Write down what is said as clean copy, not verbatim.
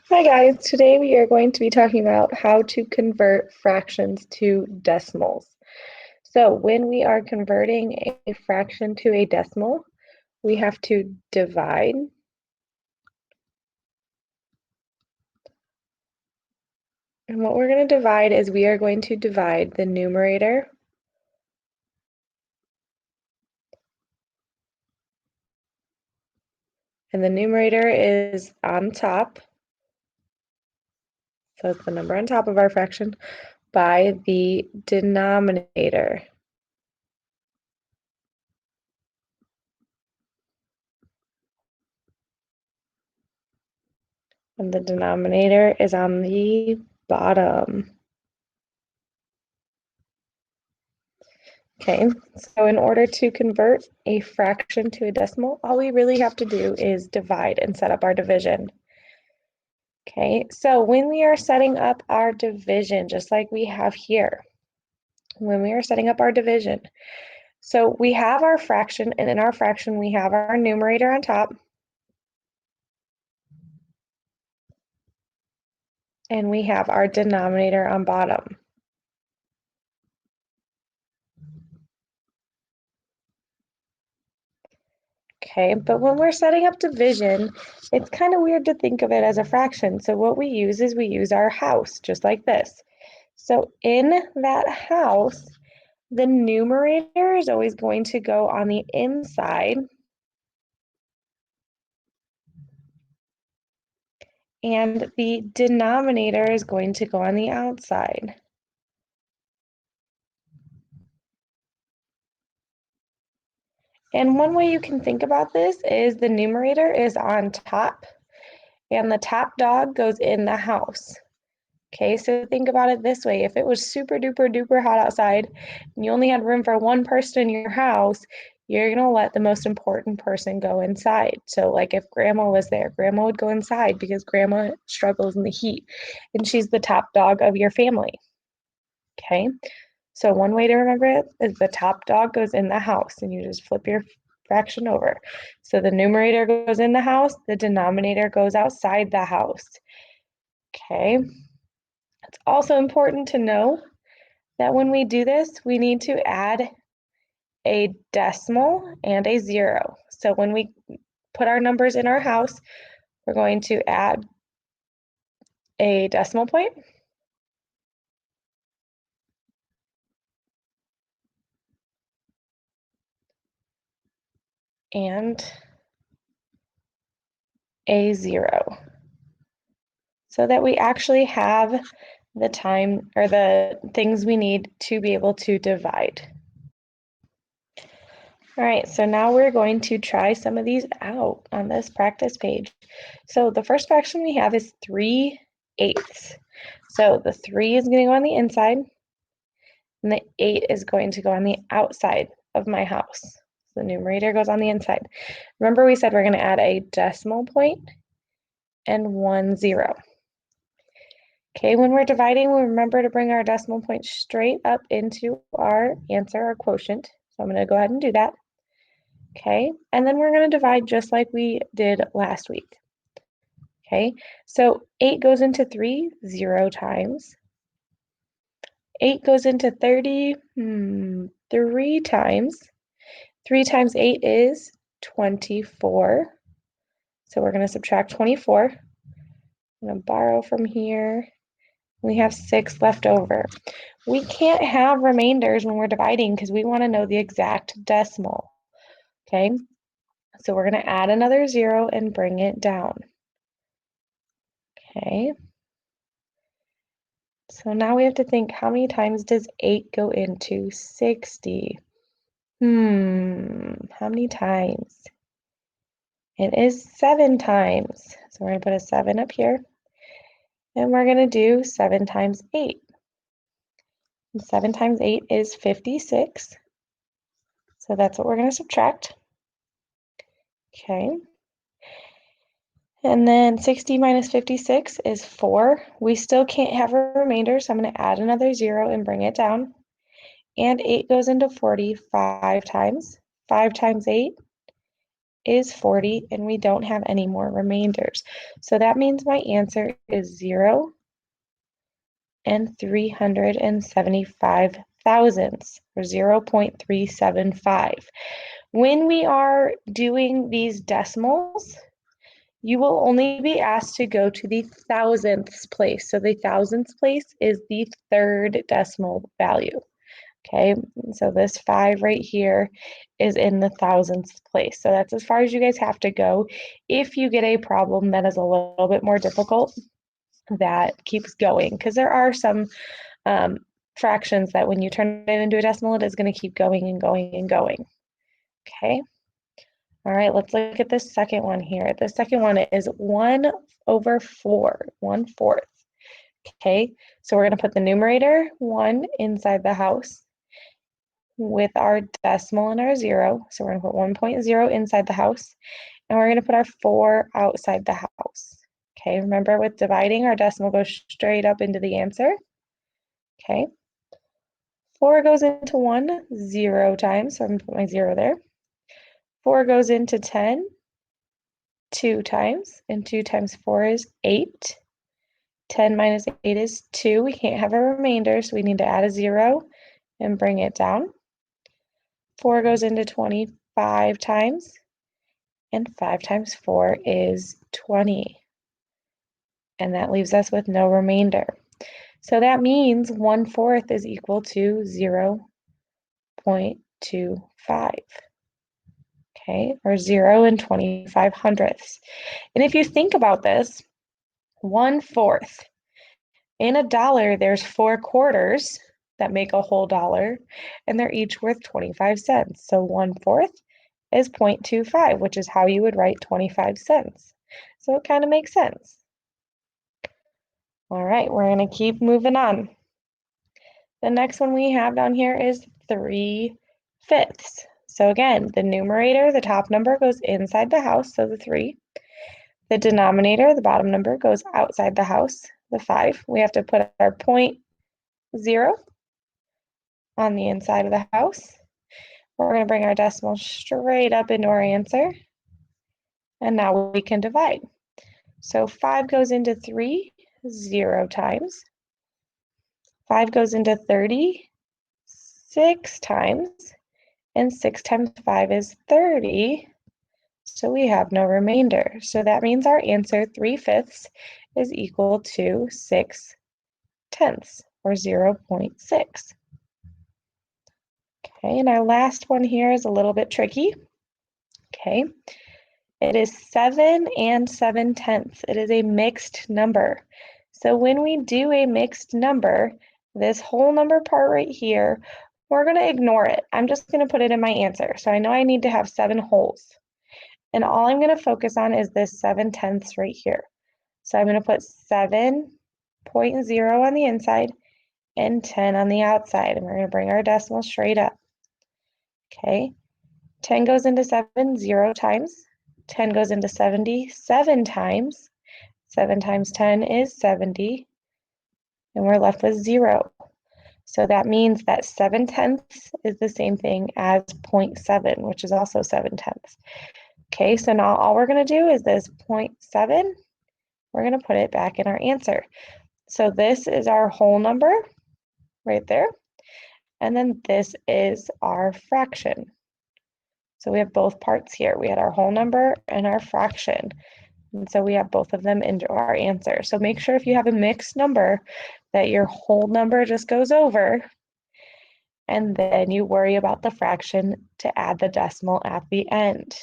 Hi guys, today we are going to be talking about how to convert fractions to decimals. So when we are converting a fraction to a decimal, we have to divide. And what we're going to divide is we are going to divide the numerator and the numerator is on top, so it's the number on top of our fraction, by the denominator. And the denominator is on the bottom. Okay, so in order to convert a fraction to a decimal, all we really have to do is divide and set up our division. Okay, so when we are setting up our division, just like we have here, when we are setting up our division, so we have our fraction, and in our fraction, we have our numerator on top, and we have our denominator on bottom. Okay, but when we're setting up division, it's kind of weird to think of it as a fraction. So what we use is we use our house, just like this. So in that house, the numerator is always going to go on the inside, and the denominator is going to go on the outside. And one way you can think about this is the numerator is on top, and the top dog goes in the house. Okay, so think about it this way. If it was super duper duper hot outside and you only had room for one person in your house, you're going to let the most important person go inside. So, like if grandma was there, grandma would go inside because grandma struggles in the heat and she's the top dog of your family. Okay, so one way to remember it is the top dog goes in the house and you just flip your fraction over. So the numerator goes in the house, the denominator goes outside the house. Okay. It's also important to know that when we do this, we need to add a decimal and a zero. So when we put our numbers in our house, we're going to add a decimal point and a zero so that we actually have the time or the things we need to be able to divide. All right, so now we're going to try some of these out on this practice page. So the first fraction we have is 3/8. So the 3 is going to go on the inside, and the 8 is going to go on the outside of my house. So the numerator goes on the inside. Remember we said we're going to add a decimal point and 1 0. Okay, when we're dividing, we remember to bring our decimal point straight up into our answer, our quotient. So I'm going to go ahead and do that. Okay, and then we're going to divide just like we did last week. Okay, so 8 goes into 3 0 times. 8 goes into 30 3 times. 3 times 8 is 24. So we're going to subtract 24. I'm going to borrow from here. We have 6 left over. We can't have remainders when we're dividing because we want to know the exact decimal. Okay, so we're going to add another 0 and bring it down. Okay. So now we have to think, how many times does 8 go into 60? How many times? It is 7 times. So we're going to put a 7 up here. And we're going to do 7 times 8. And 7 times 8 is 56. So that's what we're going to subtract. Okay. And then 60 minus 56 is 4. We still can't have a remainder, so I'm going to add another 0 and bring it down. And 8 goes into 40 5 times. 5 times 8 is 40, and we don't have any more remainders. So that means my answer is 0 and 375 thousandths, or 0.375. When we are doing these decimals, you will only be asked to go to the thousandths place. So the thousandths place is the third decimal value. Okay, so this 5 right here is in the thousandths place. So that's as far as you guys have to go. If you get a problem that is a little bit more difficult, that keeps going, because there are some fractions that when you turn it into a decimal, it is going to keep going and going and going. Okay. All right, let's look at the second one here. The second one is 1/4, 1/4. Okay, so we're going to put the numerator 1 inside the house with our decimal and our 0. So we're going to put 1.0 inside the house, and we're going to put our 4 outside the house. Okay, remember with dividing, our decimal goes straight up into the answer. Okay, 4 goes into 1 0 times, so I'm going to put my 0 there. 4 goes into 10 2 times, and 2 times 4 is 8. 10 minus 8 is 2. We can't have a remainder, so we need to add a 0 and bring it down. 4 goes into 25 times, and 5 times 4 is 20. And that leaves us with no remainder. So that means 1/4 is equal to 0.25. Okay, or 0 and 25 hundredths. And if you think about this, 1/4. In a dollar, there's 4 quarters that make a whole dollar, and they're each worth 25 cents. So 1/4 is 0.25, which is how you would write 25 cents. So it kind of makes sense. All right, we're going to keep moving on. The next one we have down here is 3/5. So again, the numerator, the top number, goes inside the house, so the 3. The denominator, the bottom number, goes outside the house, the 5. We have to put our 0.0 on the inside of the house. We're going to bring our decimal straight up into our answer. And now we can divide. So 5 goes into 3 0 times. 5 goes into 30 6 times. And 6 times 5 is 30. So we have no remainder. So that means our answer, 3/5, is equal to 6/10, or 0.6. Okay, and our last one here is a little bit tricky. Okay, it is 7 and 7/10. It is a mixed number. So when we do a mixed number, this whole number part right here, we're going to ignore it. I'm just going to put it in my answer. So I know I need to have 7 wholes. And all I'm going to focus on is this 7/10 right here. So I'm going to put 7.0 on the inside and 10 on the outside. And we're going to bring our decimal straight up. Okay, 10 goes into 7 0 times. 10 goes into 70 7 times. 7 times 10 is 70. And we're left with 0. So that means that 7/10 is the same thing as 0.7, which is also 7/10. Okay, so now all we're going to do is this 0.7. We're going to put it back in our answer. So this is our whole number right there. And then this is our fraction. So we have both parts here. We had our whole number and our fraction. And so we have both of them into our answer. So make sure if you have a mixed number that your whole number just goes over, and then you worry about the fraction to add the decimal at the end.